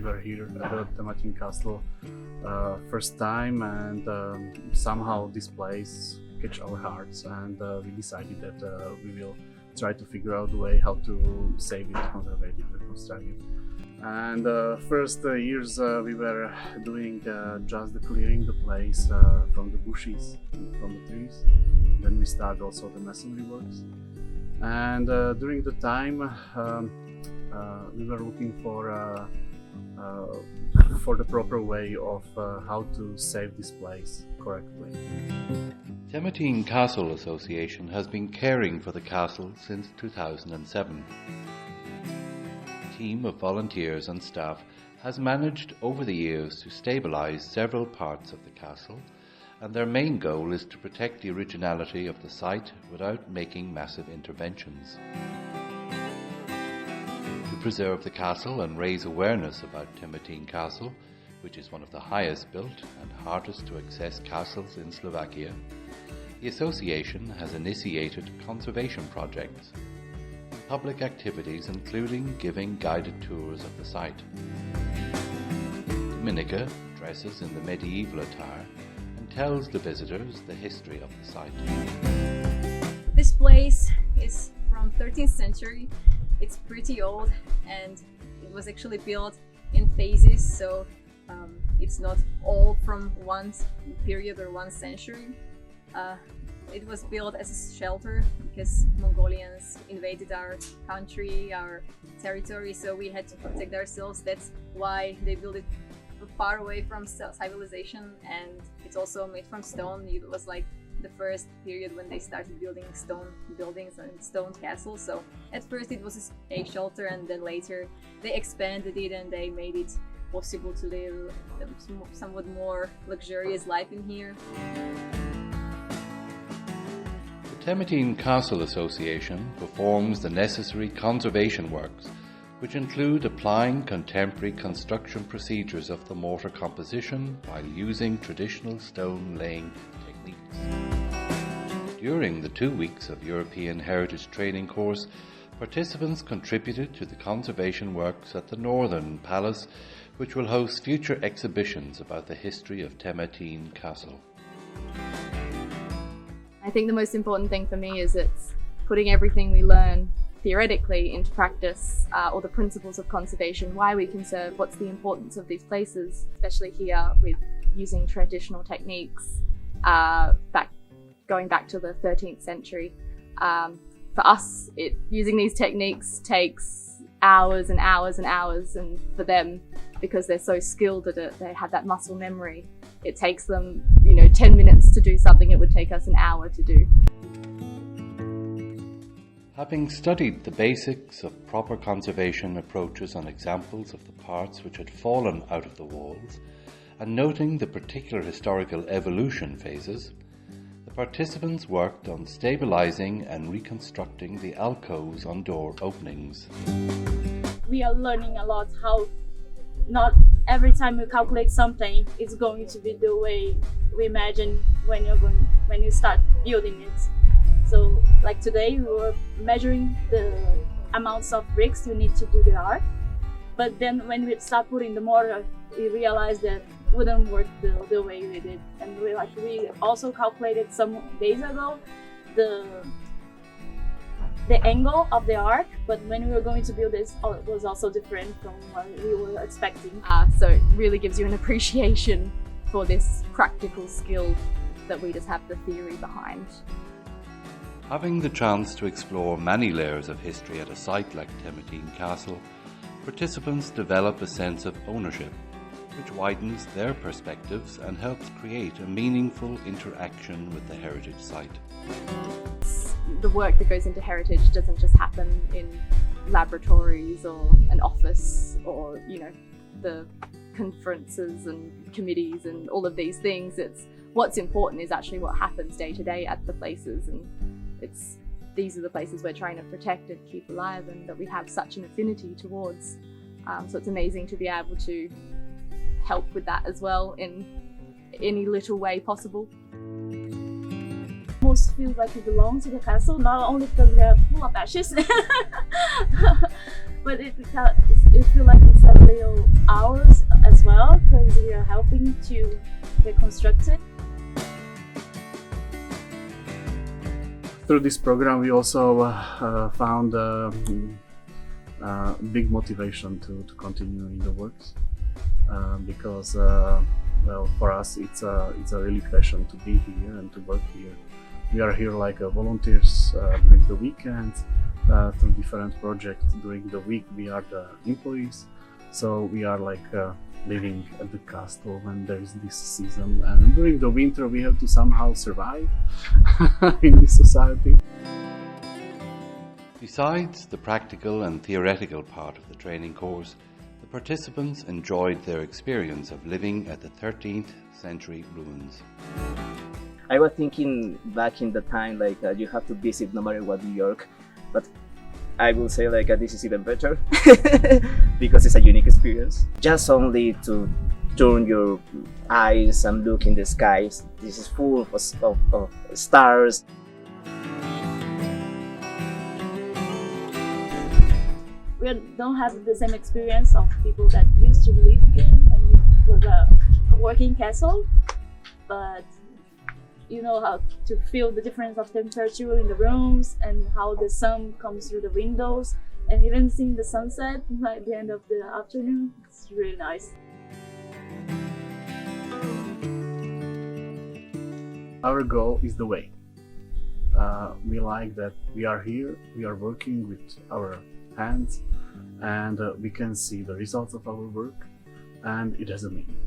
we were here at the Tematín Castle first time, and somehow this place catch our hearts, and we decided that we will try to figure out a way how to save it, conserve it, reconstruct it. And first years we were doing just the clearing the place from the bushes, from the trees. Then we started also the masonry works. And during the time we were looking for the proper way of how to save this place correctly. Tematín Castle Association has been caring for the castle since 2007. A team of volunteers and staff has managed over the years to stabilise several parts of the castle, and their main goal is to protect the originality of the site without making massive interventions. To preserve the castle and raise awareness about Tematín Castle, which is one of the highest built and hardest to access castles in Slovakia, the association has initiated conservation projects and public activities including giving guided tours of the site. Dominica dresses in the medieval attire and tells the visitors the history of the site. This place is from 13th century. It's pretty old, and it was actually built in phases, so it's not all from one period or one century. It was built as a shelter because Mongolians invaded our country, our territory, so we had to protect ourselves. That's why they built it far away from civilization, and it's also made from stone. It was like the first period when they started building stone buildings and stone castles. So at first it was a shelter, and then later they expanded it and they made it possible to live a somewhat more luxurious life in here. The Tematín Castle Association performs the necessary conservation works, which include applying contemporary construction procedures of the mortar composition while using traditional stone laying techniques. During the 2 weeks of European Heritage Training course, participants contributed to the conservation works at the Northern Palace, which will host future exhibitions about the history of Tematín Castle. I think the most important thing for me is it's putting everything we learn theoretically into practice, or the principles of conservation, why we conserve, what's the importance of these places, especially here with using traditional techniques going back to the 13th century. For us, using these techniques takes hours and hours and hours, and for them, because they're so skilled at it, they have that muscle memory. It takes them, 10 minutes to do something it would take us an hour to do. Having studied the basics of proper conservation approaches and examples of the parts which had fallen out of the walls, and noting the particular historical evolution phases, the participants worked on stabilizing and reconstructing the alcoves on door openings. We are learning a lot how not every time you calculate something, it's going to be the way we imagine when you start building it. So like today we were measuring the amounts of bricks you need to do the arch, but then when we start putting the mortar, we realized that it wouldn't work the way we did. And we also calculated some days ago the angle of the arc, but when we were going to build this, it was also different from what we were expecting. So it really gives you an appreciation for this practical skill that we just have the theory behind. Having the chance to explore many layers of history at a site like Tematín Castle, participants develop a sense of ownership, which widens their perspectives and helps create a meaningful interaction with the heritage site. The work that goes into heritage doesn't just happen in laboratories or an office or, the conferences and committees and all of these things. It's what's important is actually what happens day to day at the places, and these are the places we're trying to protect and keep alive and that we have such an affinity towards. So it's amazing to be able to help with that as well in any little way possible. Almost feels like we belong to the castle, not only because we are full of ashes, but but it feels like it's a little hours as well because we are helping to reconstruct it. Through this program, we also found big motivation to continue in the works because, well, for us it's a really passion to be here and to work here. We are here like volunteers during the weekends through different projects. During the week, we are the employees, so we are like living at the castle when there is this season, and during the winter we have to somehow survive in this society. Besides the practical and theoretical part of the training course, the participants enjoyed their experience of living at the 13th century ruins. I was thinking back in the time like you have to visit no matter what New York, but I will say like this is even better because it's a unique experience. Just only to turn your eyes and look in the skies. This is full of stars. We don't have the same experience of people that used to live here and it was a working castle, but you know how to feel the difference of temperature in the rooms and how the sun comes through the windows, and even seeing the sunset at the end of the afternoon. It's really nice. Our goal is the way. We like that we are here, we are working with our hands, and we can see the results of our work, and it has a meaning.